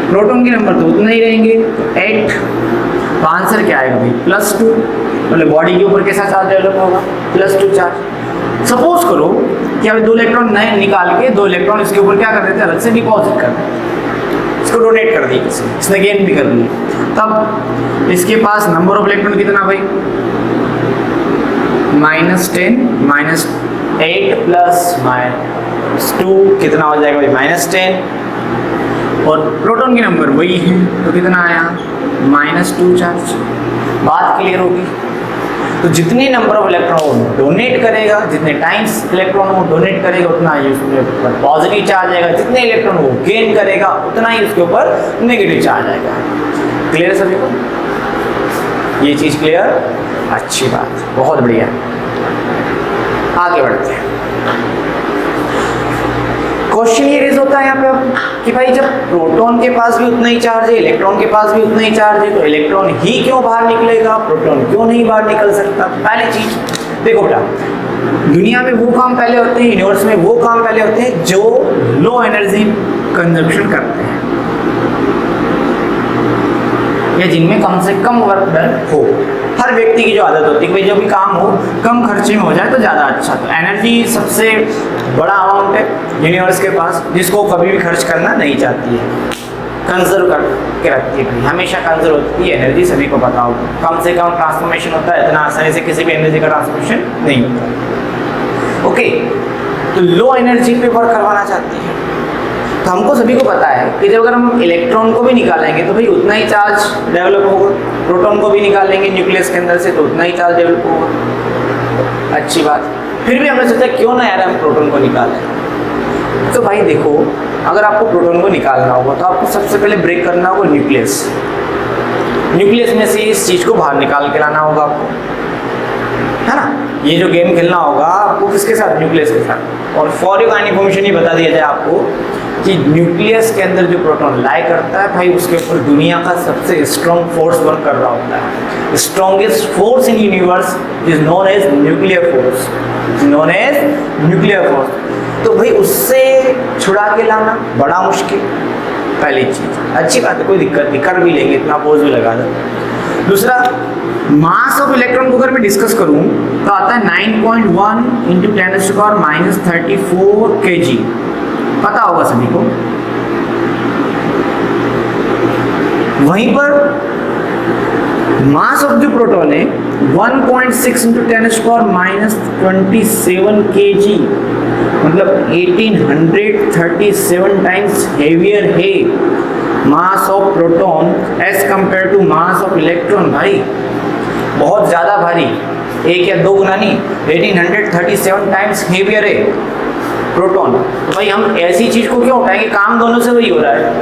प्रोटॉन के नंबर तो उतना ही रहेंगे, 8। तो आंसर क्या आएगा भाई? +2। मतलब बॉडी के ऊपर कैसा चार्ज डेवलप होगा? +2 चार्ज। सपोज करो कि अब 2 इलेक्ट्रॉन नए निकाल के 2 इलेक्ट्रॉन इसके ऊपर क्या कर देते हैं? अलग से डिपॉजिट कर देते, इसको डोनेट कर दिया किसी, इसने गेन भी कर लिया। तब इसके पास नंबर ऑफ इलेक्ट्रॉन कितना भाई? -10, -8 + -2 कितना हो जाएगा भाई? -10। और प्रोटॉन के नंबर वही है, तो कितना आया? -2 चार्ज। बात क्लियर होगी? तो जितने नंबर ऑफ इलेक्ट्रॉन डोनेट करेगा, जितने टाइम्स इलेक्ट्रॉन वो डोनेट करेगा, उतना ही उसके ऊपर पॉजिटिव चार्ज आएगा। जितने इलेक्ट्रॉन वो गेन करेगा, उतना ही उसके ऊपर नेगेटिव चार्ज आएगा। क्लियर है सभी को? ये चीज क्लियर? अच्छी बात, बहुत बढ़िया। आगे बढ़ते हैं। क्वेश्चन ये रेज होता है यहाँ पे अब कि भाई जब प्रोटॉन के पास भी उतना ही चार्ज है, इलेक्ट्रॉन के पास भी उतना ही चार्ज है, तो इलेक्ट्रॉन ही क्यों बाहर निकलेगा, प्रोटॉन क्यों नहीं बाहर निकल सकता? पहली चीज देखो बेटा, दुनिया में वो काम पहले होते हैं, यूनिवर्स में वो काम पहले होते हैं जो लो एनर्जी कंजप्शन करते हैं या जिनमें कम से कम वर्क डन हो। हर व्यक्ति की जो आदत होती है कि भाई जो भी काम हो कम खर्चे में हो जाए तो ज़्यादा अच्छा। तो एनर्जी सबसे बड़ा अमाउंट है यूनिवर्स के पास, जिसको कभी भी खर्च करना नहीं चाहती है, कंजर्व करके रखती है। हमेशा कंजर्व होती है एनर्जी, सभी को पता होगा। कम से कम ट्रांसफॉर्मेशन होता है, इतना आसानी से किसी भी एनर्जी का ट्रांसफॉर्मेशन नहीं होता। ओके, तो लो एनर्जी पे वर्क करवाना चाहती है। तो हमको सभी को पता है कि जब अगर हम इलेक्ट्रॉन को भी निकालेंगे तो भाई उतना ही चार्ज डेवलप होगा, प्रोटॉन को भी निकालेंगे न्यूक्लियस के अंदर से तो उतना ही चार्ज डेवलप होगा। अच्छी बात। फिर भी हमने सोचा क्यों ना यार हम प्रोटॉन को निकालें। तो भाई देखो, अगर आपको प्रोटॉन को निकालना होगा तो आपको सबसे पहले ब्रेक करना होगा न्यूक्लियस। न्यूक्लियस में से इस चीज़ को बाहर निकाल के लाना होगा आपको, है ना। ये जो गेम खेलना होगा आपको किसके साथ? न्यूक्लियस के साथ। और फॉर यू काइंड इन्फॉर्मेशन ये बता दिया जाए आपको कि न्यूक्लियस के अंदर जो प्रोटॉन लाई करता है भाई, उसके ऊपर दुनिया का सबसे स्ट्रॉन्ग फोर्स वर्क कर रहा होता है। Strongest force in universe is known as nuclear force, known as nuclear force. तो भाई उससे छुड़ा के लाना बड़ा मुश्किल, पहली चीज। अच्छी बात है, कोई दिक्कत नहीं, कर भी लेंगे, इतना फोर्स भी लगा दो। दूसरा, मास ऑफ इलेक्ट्रॉन को अगर मैं डिस्कस करूं तो आता है 9.1 × 10⁻34 kg। पता होगा सभी को। वहीं पर मास ऑफ जो प्रोटॉन है 1.6 × 10⁻27 kg, मतलब 1837 टाइम्स हेवियर है mass of proton as compare to mass of electron. भाई बहुत ज़्यादा भारी, 1 या 2 गुना नहीं, 1837 टाइम्स हेवियर है प्रोटॉन। तो भाई हम ऐसी चीज़ को क्यों उठाएंगे? काम दोनों से वही हो रहा है।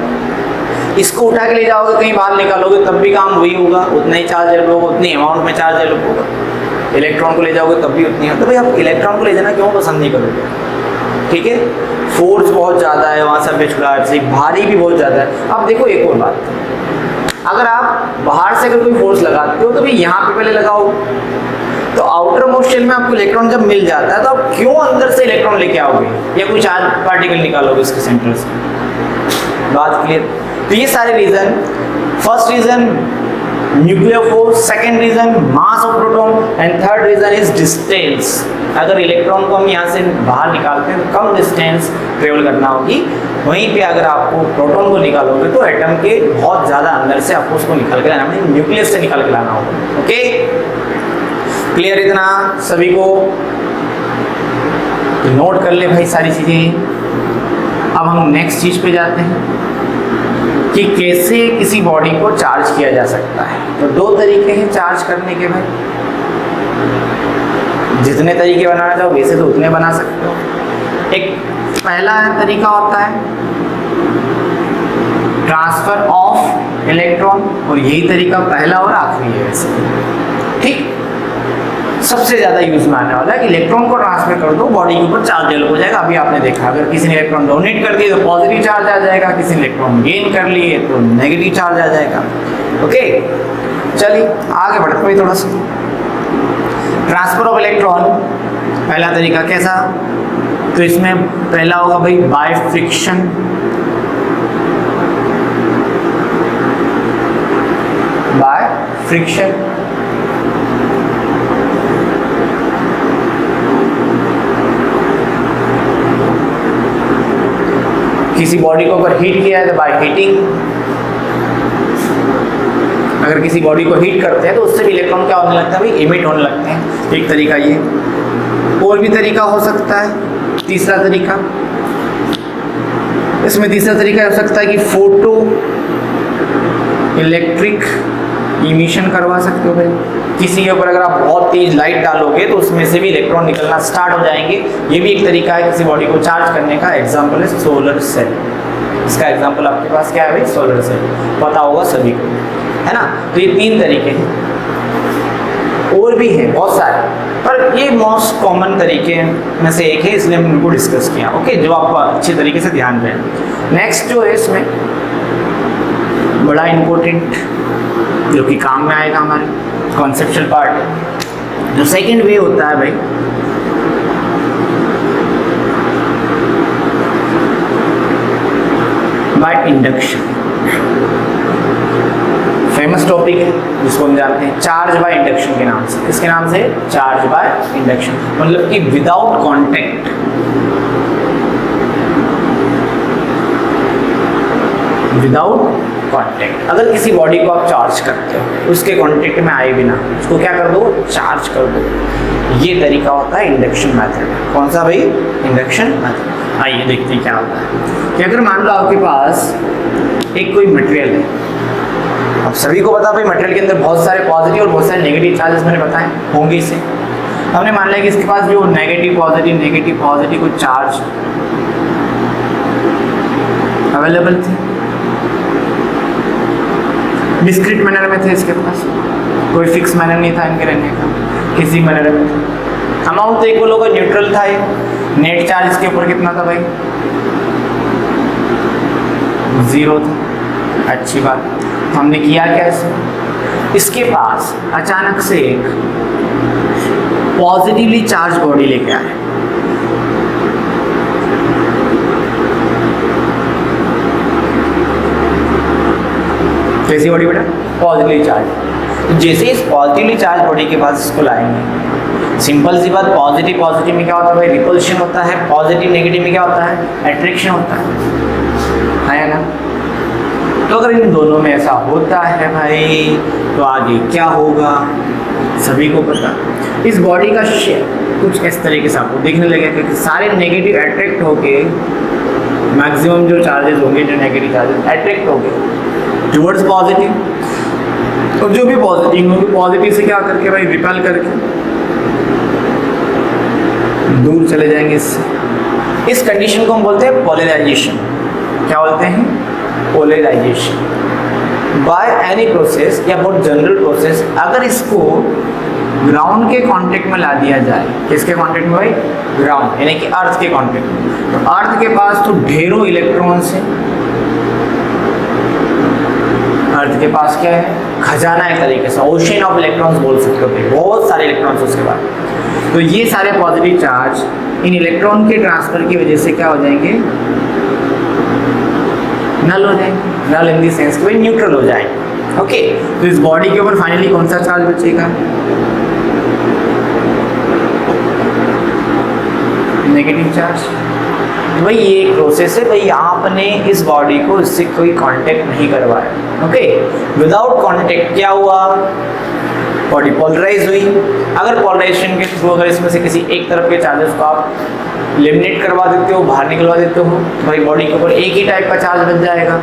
इसको उठा के ले जाओगे कहीं बाहर निकालोगे तब भी काम वही होगा, उतना ही चार्ज डेवलप होगा, उतनी अमाउंट में चार्ज डेवलप होगा। इलेक्ट्रॉन को ले जाओगे तब भी उतनी है। तो भाई आप इलेक्ट्रॉन को ले जाना क्यों पसंद नहीं करोगे? ठीक है, फोर्स बहुत ज़्यादा है वहाँ से पिछड़ा से, भारी भी बहुत ज़्यादा है। अब देखो एक और बात, अगर आप बाहर से अगर कोई फोर्स लगाते हो तो भाई यहाँ पे पहले लगाओ, तो आउटर मोस्ट शेल में आपको इलेक्ट्रॉन जब मिल जाता है तो आप क्यों अंदर से इलेक्ट्रॉन लेके आओगे या कोई चार्ज पार्टिकल निकालोगे इसके सेंटर से? बात क्लियर? तो ये सारे reason, first reason nuclear force, second reason mass of proton and third reason is distance. अगर इलेक्ट्रॉन को हम यहाँ से बाहर निकालते हैं तो कम डिस्टेंस ट्रेवल करना होगी, वहीं पे अगर आपको प्रोटॉन को निकालोगे तो एटम के बहुत ज़्यादा अंदर से आपको उसको निकाल के लाना, मतलब न्यूक्लियस से निकाल के लाना होगा। ओके, क्लियर इतना सभी को? नोट कर ले भाई सारी चीज़ें। अब हम नेक्स्ट चीज़ पे जाते हैं कि कैसे किसी बॉडी को चार्ज किया जा सकता है। तो दो तरीके हैं चार्ज करने के भाई, जितने तरीके बनाना चाहो वैसे तो उतने बना सकते हो। एक पहला तरीका होता है ट्रांसफर ऑफ इलेक्ट्रॉन, और यही तरीका पहला और आखिरी है वैसे, ठीक। सबसे ज़्यादा यूज में आने वाला है कि इलेक्ट्रॉन को ट्रांसफर कर दो, बॉडी के ऊपर चार्ज डेवलप हो जाएगा। अभी आपने देखा अगर किसी ने इलेक्ट्रॉन डोनेट कर दिए तो पॉजिटिव चार्ज आ जाएगा, किसी ने इलेक्ट्रॉन गेन कर लिए तो नेगेटिव चार्ज आ जाएगा। ओके, चलिए आगे बढ़ते हुए थोड़ा सा। ट्रांसफर ऑफ इलेक्ट्रॉन पहला तरीका कैसा? तो इसमें पहला होगा भाई बाय फ्रिक्शन। बाय फ्रिक्शन किसी बॉडी को अगर हीट किया है तो बाय हीटिंग। अगर किसी बॉडी को हीट करते हैं तो उससे भी इलेक्ट्रॉन क्या होने लगता है भाई, इमिट होने लगते हैं। एक तरीका ये, और भी तरीका हो सकता है। तीसरा तरीका, इसमें तीसरा तरीका हो सकता है कि फोटो इलेक्ट्रिक इमिशन करवा सकते हो भाई। किसी के ऊपर अगर आप बहुत तेज लाइट डालोगे तो उसमें से भी इलेक्ट्रॉन निकलना स्टार्ट हो जाएंगे। ये भी एक तरीका है किसी बॉडी को चार्ज करने का। एग्जाम्पल है सोलर सेल। इसका एग्जाम्पल आपके पास क्या है भाई? सोलर सेल, पता होगा सभी को, है ना। तो ये तीन तरीके हैं, और भी हैं बहुत सारे, पर ये मोस्ट कॉमन तरीके में से एक है, इसलिए हमने इनको डिस्कस किया। ओके, जो आपको अच्छे तरीके से ध्यान रहे। नेक्स्ट जो है इसमें बड़ा इम्पोर्टेंट, जो कि काम में आएगा हमारे कॉन्सेप्चुअल पार्ट, जो सेकंड वे होता है भाई, बाय इंडक्शन। फेमस टॉपिक है जिसको हम जानते हैं चार्ज बाय इंडक्शन के नाम से। किसके नाम से? चार्ज बाय इंडक्शन, मतलब कि विदाउट कांटेक्ट। विदाउट कांटेक्ट, अगर किसी बॉडी को आप चार्ज करते हो उसके कांटेक्ट में आए बिना उसको क्या कर दो? चार्ज कर दो। ये तरीका होता है इंडक्शन मेथड। कौन सा भाई? Induction method. आइए देखते हैं क्या होता है कि अगर मान लो आपके पास एक कोई मटेरियल है। अब सभी को पता भाई मटेरियल के अंदर बहुत सारे पॉजिटिव और बहुत सारे नेगेटिव चार्जेस मैंने बताए होंगे इसे। हमने मान लिया कि इसके पास जो नेगेटिव पॉजिटिव कुछ चार्ज अवेलेबल थे, डिस्क्रीट मैनर में थे इसके पास, कोई फिक्स मैनर नहीं था इनके रहने का, किसी मैनर में था। अमाउंट तो इक्वल होगा, न्यूट्रल था ये। नेट चार्ज इसके ऊपर कितना था भाई? 0 था। अच्छी बात। हमने किया क्या इसमें? इसके पास अचानक से एक पॉजिटिवली चार्ज बॉडी लेके आए। कैसी बॉडी बेटा? Positively charge. जैसे इस पॉजिटिवली चार्ज बॉडी के पास इसको लाएंगे, सिंपल सी बात, पॉजिटिव में क्या होता है भाई? रिपल्शन होता है। पॉजिटिव नेगेटिव में क्या होता है? अट्रैक्शन होता है ना। तो अगर इन दोनों में ऐसा होता है भाई तो आगे क्या होगा सभी को पता। इस बॉडी का शेप कुछ इस तरीके से आपको देखने लगेगा कि सारे नेगेटिव अट्रैक्ट होके, मैक्सिमम जो चार्जेस होंगे, जो नेगेटिव चार्जेस अट्रैक्ट होंगे टुवर्ड्स पॉजिटिव, और जो भी पॉजिटिव होंगे पॉजिटिव से क्या करके भाई रिपेल करके दूर चले जाएंगे इससे। इस कंडीशन को हम बोलते हैं पोलराइजेशन। क्या बोलते हैं? पोलराइजेशन। बाय एनी प्रोसेस या बहुत जनरल प्रोसेस, अगर इसको ग्राउंड के कांटेक्ट में ला दिया जाए, किसके कांटेक्ट में भाई? ग्राउंड, यानी कि अर्थ के कांटेक्ट में। तो अर्थ के पास तो ढेरों इलेक्ट्रॉन्स हैं। अर्थ के पास क्या है? खजाना एक तरीके से, ओशन ऑफ इलेक्ट्रॉन्स बोल सकते हो, बहुत सारे इलेक्ट्रॉन्स उसके बाद। तो ये सारे पॉजिटिव चार्ज इन इलेक्ट्रॉन के ट्रांसफर की वजह से क्या हो जाएंगे? नल हो जाएंगे। नल इन दी सेंस कि भाई न्यूट्रल हो जाएंगे। ओके, तो इस बॉडी के ऊपर फाइनली कौन सा चार्ज बचेगा? Negative charge. तो भाई ये एक प्रोसेस है भाई, आपने इस बॉडी को इससे कोई कांटेक्ट नहीं करवाया। ओके, विदाउट कांटेक्ट क्या हुआ, बॉडी पोलराइज हुई। अगर पोलराइजेशन के थ्रू अगर इसमें से किसी एक तरफ के चार्जेस को आप एलिमिनेट करवा देते हो, बाहर निकलवा देते हो, तो भाई बॉडी के ऊपर एक ही टाइप का चार्ज बच जाएगा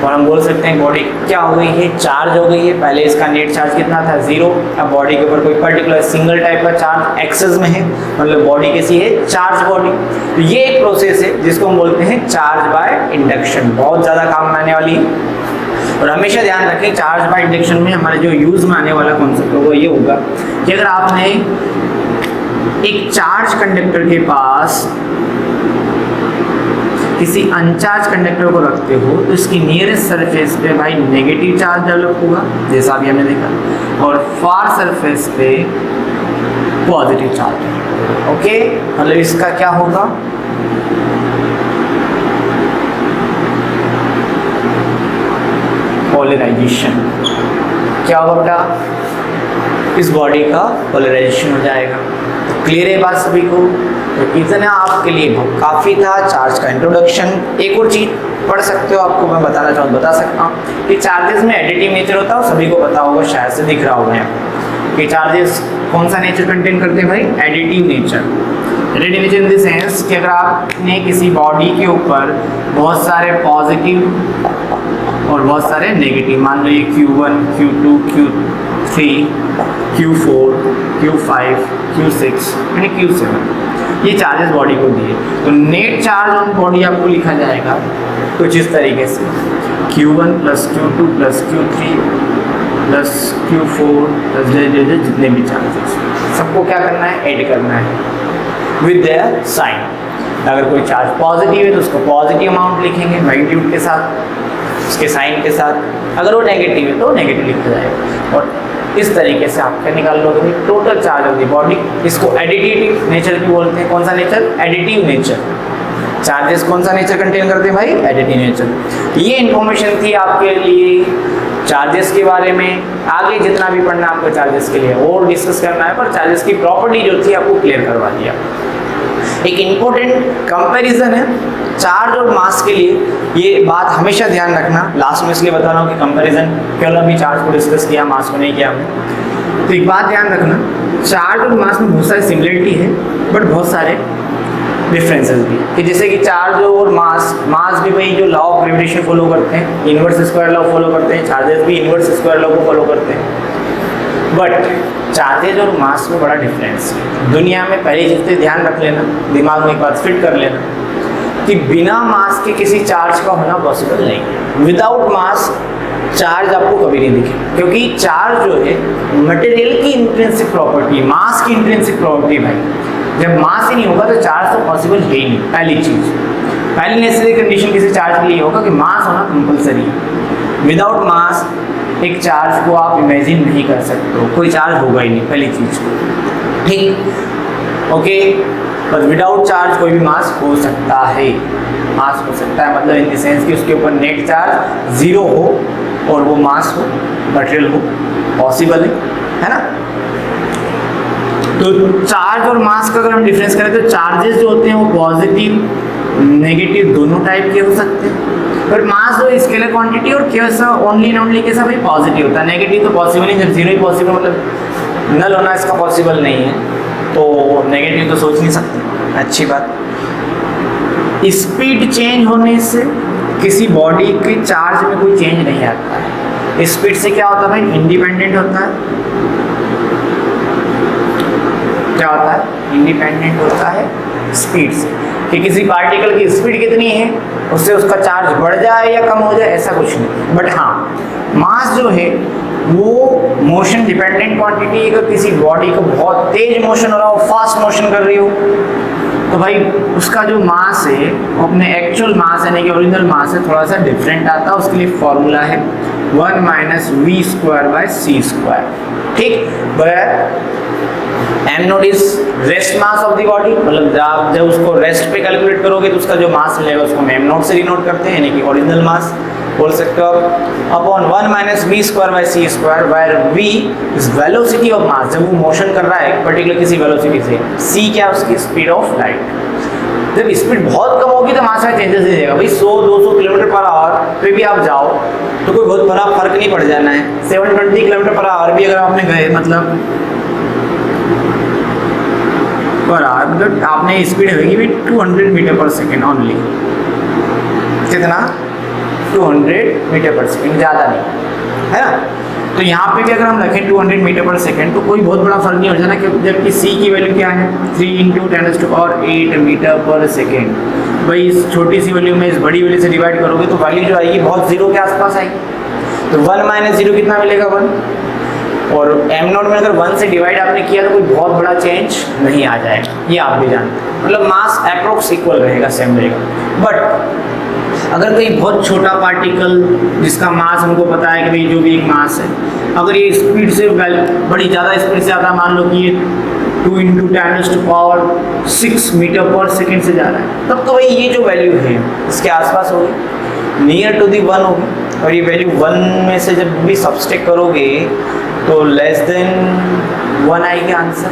और हम बोल सकते हैं बॉडी क्या हो गई है, चार्ज हो गई है। पहले इसका नेट चार्ज कितना था, 0। अब बॉडी के ऊपर कोई पर्टिकुलर सिंगल टाइप का चार्ज एक्सेस में है, मतलब बॉडी कैसी है, चार्ज बॉडी। तो ये एक प्रोसेस है जिसको हम बोलते हैं चार्ज बाय इंडक्शन, बहुत ज़्यादा काम में आने वाली है। और हमेशा ध्यान रखें चार्ज बाय इंडक्शन में हमारे जो यूज़ में आने वाला कॉन्सेप्ट होगा ये होगा कि अगर आपने एक चार्ज कंडक्टर के पास किसी अनचार्ज कंडक्टर को रखते हो तो इसकी नियरेस्ट सरफेस पे भाई नेगेटिव चार्ज डेवलप होगा, जैसा अभी हमने देखा, और फार सरफेस पे पॉजिटिव चार्ज। ओके, मतलब इसका क्या होगा, पोलराइजेशन। क्या होगा बेटा, इस बॉडी का पोलराइजेशन हो जाएगा। तो क्लियर है बात सभी को। तो इतना आपके लिए काफ़ी था चार्ज का इंट्रोडक्शन। एक और चीज़ पढ़ सकते हो, आपको मैं बताना चाहूँ बता सकता हूँ कि चार्जेस में एडिटिव नेचर होता है, सभी को पता होगा, शायद से दिख रहा होगा यहाँ कि चार्जेस कौन सा नेचर कंटेन करते हैं भाई, additive nature. Additive nature in the sense कि अगर आपने किसी बॉडी के ऊपर बहुत सारे पॉजिटिव और बहुत सारे नेगेटिव, मान लो ये Q1, Q2, Q3, Q4, Q5, Q6 यानी Q7, ये चार्जेस बॉडी को दिए, तो नेट चार्ज ऑन बॉडी आपको लिखा जाएगा कुछ इस तरीके से, Q1 plus Q2 plus Q3 plus Q4 plus जितने भी चार्जेस, सबको क्या करना है, ऐड करना है विद देयर साइन। अगर कोई चार्ज पॉजिटिव है तो उसको पॉजिटिव अमाउंट लिखेंगे मैग्नीट्यूड के साथ, उसके साइन के साथ। अगर वो नेगेटिव है तो नेगेटिव लिखा जाएगा। और इस तरीके से आप क्या निकाल लोगे, total charge of the body. इसको एडिटिव नेचर भी बोलते हैं। कौन सा नेचर, एडिटिव नेचर। चार्जेस कौन सा नेचर कंटेन करते हैं भाई, एडिटिव नेचर। ये इंफॉर्मेशन थी आपके लिए चार्जेस के बारे में। आगे जितना भी पढ़ना आपको चार्जेस के लिए और डिस्कस करना है, पर चार्जेस की प्रॉपर्टी जो थी आपको क्लियर करवा दिया। एक इम्पोर्टेंट कंपैरिजन है चार्ज और मास के लिए, ये बात हमेशा ध्यान रखना। लास्ट में इसलिए बता रहा हूँ कि कंपैरिजन केवल अभी चार्ज को डिस्कस किया, मास को नहीं किया हमने। तो एक बात ध्यान रखना, चार्ज और मास में बहुत सारी सिमिलरिटी है बट बहुत सारे डिफरेंसेस भी, कि जैसे कि चार्ज और मास भी भाई जो लॉ ऑफ ग्रेविटेशन फॉलो करते हैं, इनवर्स स्क्वायर लॉ फॉलो करते हैं, चार्जेस भी इनवर्स स्क्वायर लॉ को फॉलो करते हैं। बट चार्जेज और मास में बड़ा डिफरेंस है दुनिया में। पहली चीज़ तो ध्यान रख लेना, दिमाग में एक बात फिट कर लेना कि बिना मास के किसी चार्ज का होना पॉसिबल नहीं है। विदाउट मास चार्ज आपको कभी नहीं दिखे, क्योंकि चार्ज जो है मटेरियल की इंट्रिंसिक प्रॉपर्टी, मास की इंट्रिंसिक प्रॉपर्टी भाई। जब मास ही नहीं होगा तो चार्ज तो पॉसिबल है ही नहीं। पहली चीज़, पहली नेसेसरी कंडीशन किसी चार्ज के लिए होगा कि मास होना कंपलसरी है। विदाउट मास एक चार्ज को आप इमेजिन नहीं कर सकते हो, कोई चार्ज होगा ही नहीं, पहली चीज़। ठीक, ओके। बस विदाउट चार्ज कोई भी मास हो सकता है, मास हो सकता है मतलब इन द सेंस कि उसके ऊपर नेट चार्ज 0 हो और वो मास हो, मटेरियल हो, पॉसिबल है ना। तो चार्ज और मास का अगर हम डिफरेंस करें तो चार्जेस जो होते हैं वो पॉजिटिव नेगेटिव दोनों टाइप के हो सकते हैं, पर मास जो स्केलर क्वांटिटी और कैसा ओनली एंड ओनली कैसा भाई पॉजिटिव होता है। नेगेटिव तो पॉसिबल नहीं, जब 0 ही पॉसिबल मतलब नल होना इसका पॉसिबल नहीं है, तो नेगेटिव तो सोच नहीं सकते। अच्छी बात, स्पीड चेंज होने से किसी बॉडी के चार्ज में कोई चेंज नहीं आता है। स्पीड से क्या होता है भाई, इंडिपेंडेंट होता है। क्या होता है, इंडिपेंडेंट होता है स्पीड से, कि किसी पार्टिकल की स्पीड कितनी है उससे उसका चार्ज बढ़ जाए या कम हो जाए, ऐसा कुछ नहीं। बट हाँ, मास जो है वो मोशन डिपेंडेंट क्वांटिटी है। अगर किसी बॉडी को बहुत तेज मोशन हो रहा हो, फास्ट मोशन कर रही हो, तो भाई उसका जो मास है वो अपने एक्चुअल मास यानी कि ओरिजिनल मास से थोड़ा सा डिफरेंट आता है। उसके लिए फॉर्मूला है 1 - v²/c²। ठीक, M naught is rest mass of the body, मतलब आप जब उसको रेस्ट पे कैलकुलेट करोगे तो उसका जो मास मिलेगा उसको हम एम नोट से डिनोट करते हैं, यानी कि ओरिजिनल मास बोल सकते हो upon 1 - v²/c², where v is velocity of mass. जब वो मोशन कर रहा है पर्टिकुलर किसी वेलोसिटी से, c क्या उसकी स्पीड ऑफ लाइट। जब स्पीड बहुत कम होगी तो मास में चेंजेस नहीं देगा भाई। 100-200 किलोमीटर पर आवर पे भी आप जाओ तो कोई बहुत बड़ा फर्क नहीं पड़ जाना है। 720 किलोमीटर पर आवर भी अगर आपने गए मतलब पर आवर मतलब आपने स्पीड होगी भी 200 मीटर पर सेकेंड ओनली। कितना? 200 मीटर पर सेकेंड, ज़्यादा नहीं है ना। तो यहाँ पे भी अगर हम रखें 200 मीटर पर सेकेंड तो कोई बहुत बड़ा फर्क नहीं हो जाना, जबकि सी की वैल्यू क्या है 3 × 10⁸ मीटर पर सेकेंड। भाई इस छोटी सी वैल्यू में इस बड़ी वैल्यू से डिवाइड करोगे तो वैल्यू जो आएगी बहुत जीरो के आसपास आएगी। तो 1 - 0 कितना मिलेगा 1। और m नॉट में अगर 1 से डिवाइड आपने किया तो कोई बहुत बड़ा चेंज नहीं आ जाएगा, ये आप भी जानते हैं। मतलब मास अप्रोक्स इक्वल रहेगा, सेम रहेगा। बट अगर कोई बहुत छोटा पार्टिकल जिसका मास हमको पता है कि भाई जो भी एक मास है, अगर ये स्पीड से बड़ी ज़्यादा स्पीड से आता है, मान लो कि ये 2 × 10⁶ मीटर पर सेकेंड से जा रहा है, तब तो भाई ये जो वैल्यू है इसके आसपास होगी, नियर टू दी 1 होगी। और ये वैल्यू 1 में से जब भी सब्सट्रैक्ट करोगे तो लेस देन 1 आएगी आंसर,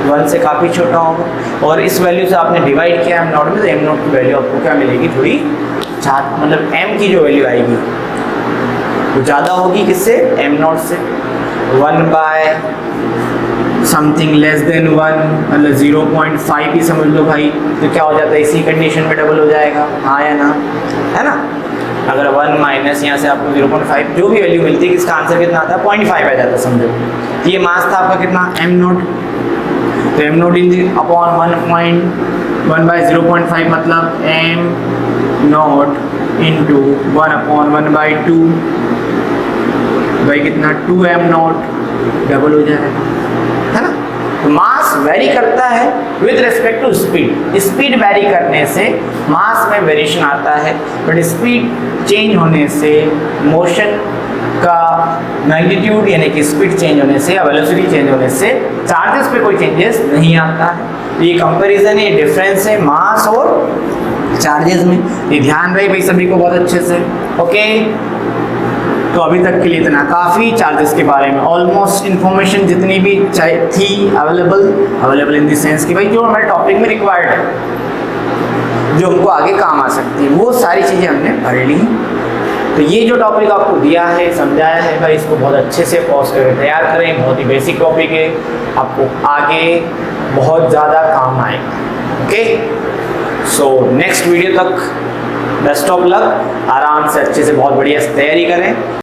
1 से काफ़ी छोटा होगा। और इस वैल्यू से आपने डिवाइड किया m नॉट में, तो m नॉट की वैल्यू आपको क्या मिलेगी, थोड़ी ज़्यादा, मतलब m की जो वैल्यू आएगी वो ज़्यादा होगी किससे, m नॉट से। 1/समथिंग लेस देन 1 मतलब 0.5 ही समझ लो भाई, तो क्या हो जाता है इसी कंडीशन में डबल हो जाएगा, हाँ या ना, है ना। अगर 1 माइनस यहाँ से आपको 0.5 जो भी वैल्यू मिलती है, इसका आंसर कितना आता है 0.5 आ जाता है समझो। तो ये मास था आपका कितना m नॉट, तो m नॉट अपॉन 1/0.5 मतलब m नॉट इंटू 1/1/2 भाई कितना 2m नॉट, डबल हो जाएगा, है ना। तो मास वेरी करता है with respect to speed. Speed vary करने से मास में वेरिएशन आता है, बट स्पीड चेंज होने से मोशन का मैग्नीट्यूड यानी कि स्पीड चेंज होने से या वेलोसिटी चेंज होने से चार्जेस पे कोई चेंजेस नहीं आता है। तो ये कंपैरिजन है, ये डिफरेंस है मास और चार्जेस में, ये ध्यान रहे भाई सभी को बहुत अच्छे से। ओके, तो अभी तक के लिए इतना काफ़ी चार्जेस के बारे में। ऑलमोस्ट इन्फॉर्मेशन जितनी भी थी अवेलेबल इन द सेंस कि भाई जो हमारे टॉपिक में रिक्वायर्ड है, जो हमको आगे काम आ सकती है, वो सारी चीज़ें हमने पढ़ ली। तो ये जो टॉपिक आपको दिया है, समझाया है भाई, इसको बहुत अच्छे से पॉज करके तैयार करें। बहुत ही बेसिक टॉपिक है, आपको आगे बहुत ज़्यादा काम आएगा। ओके, सो नेक्स्ट वीडियो तक बेस्ट ऑफ लक, आराम से अच्छे से बहुत बढ़िया से तैयारी करें।